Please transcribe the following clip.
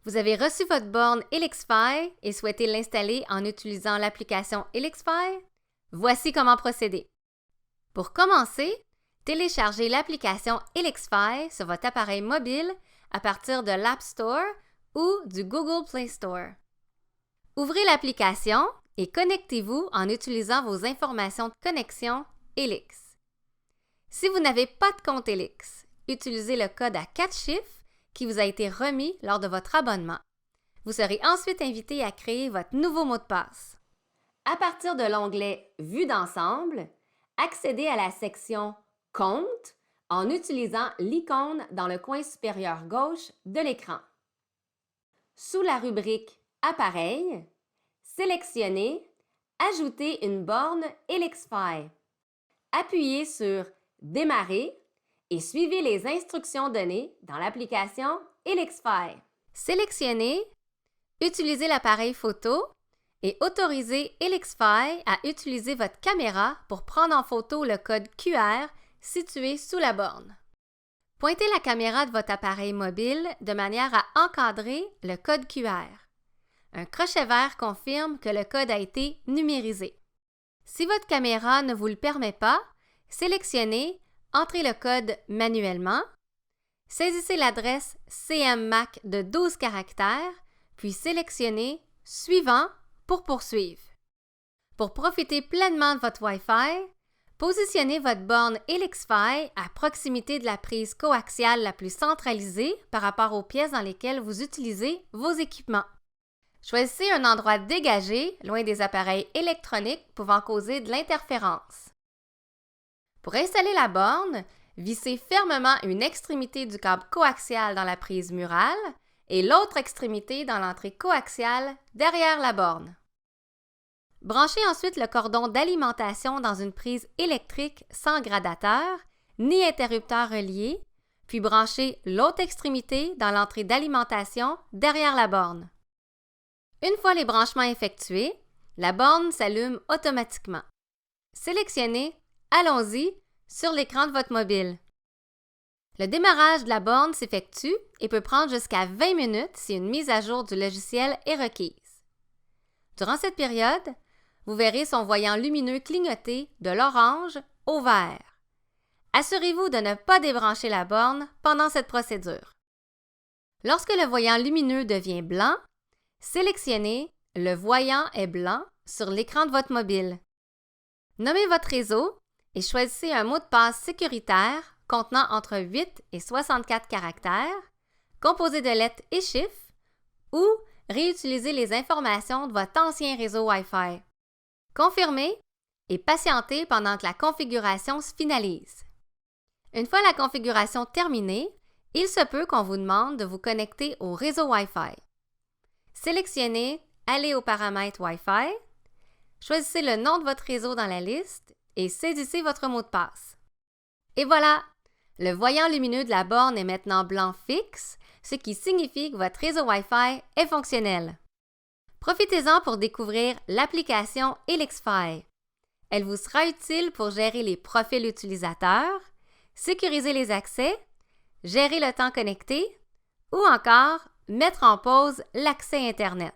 Vous avez reçu votre borne HelixFi et souhaitez l'installer en utilisant l'application HelixFi? Voici comment procéder. Pour commencer, téléchargez l'application HelixFi sur votre appareil mobile à partir de l'App Store ou du Google Play Store. Ouvrez l'application et connectez-vous en utilisant vos informations de connexion Helix. Si vous n'avez pas de compte Helix, utilisez le code à 4 chiffres qui vous a été remis lors de votre abonnement. Vous serez ensuite invité à créer votre nouveau mot de passe. À partir de l'onglet « Vue d'ensemble », accédez à la section « Compte » en utilisant l'icône dans le coin supérieur gauche de l'écran. Sous la rubrique « Appareil », sélectionnez « Ajouter une borne HelixFi ». Appuyez sur « Démarrer » et suivez les instructions données dans l'application HelixFi. Sélectionnez « Utiliser l'appareil photo » et autorisez HelixFi à utiliser votre caméra pour prendre en photo le code QR situé sous la borne. Pointez la caméra de votre appareil mobile de manière à encadrer le code QR. Un crochet vert confirme que le code a été numérisé. Si votre caméra ne vous le permet pas, sélectionnez Entrez le code manuellement, saisissez l'adresse CMMAC de 12 caractères, puis sélectionnez « Suivant » pour poursuivre. Pour profiter pleinement de votre Wi-Fi, positionnez votre borne HelixFi à proximité de la prise coaxiale la plus centralisée par rapport aux pièces dans lesquelles vous utilisez vos équipements. Choisissez un endroit dégagé, loin des appareils électroniques pouvant causer de l'interférence. Pour installer la borne, vissez fermement une extrémité du câble coaxial dans la prise murale et l'autre extrémité dans l'entrée coaxiale derrière la borne. Branchez ensuite le cordon d'alimentation dans une prise électrique sans gradateur ni interrupteur relié, puis branchez l'autre extrémité dans l'entrée d'alimentation derrière la borne. Une fois les branchements effectués, la borne s'allume automatiquement. Sélectionnez « Allons-y » sur l'écran de votre mobile. Le démarrage de la borne s'effectue et peut prendre jusqu'à 20 minutes si une mise à jour du logiciel est requise. Durant cette période, vous verrez son voyant lumineux clignoter de l'orange au vert. Assurez-vous de ne pas débrancher la borne pendant cette procédure. Lorsque le voyant lumineux devient blanc, sélectionnez « Le voyant est blanc » sur l'écran de votre mobile. Nommez votre réseau et choisissez un mot de passe sécuritaire contenant entre 8 et 64 caractères, composé de lettres et chiffres, ou réutilisez les informations de votre ancien réseau Wi-Fi. Confirmez et patientez pendant que la configuration se finalise. Une fois la configuration terminée, il se peut qu'on vous demande de vous connecter au réseau Wi-Fi. Sélectionnez « Aller aux paramètres Wi-Fi », choisissez le nom de votre réseau dans la liste et saisissez votre mot de passe. Et voilà! Le voyant lumineux de la borne est maintenant blanc fixe, ce qui signifie que votre réseau Wi-Fi est fonctionnel. Profitez-en pour découvrir l'application HelixFi. Elle vous sera utile pour gérer les profils utilisateurs, sécuriser les accès, gérer le temps connecté ou encore mettre en pause l'accès Internet.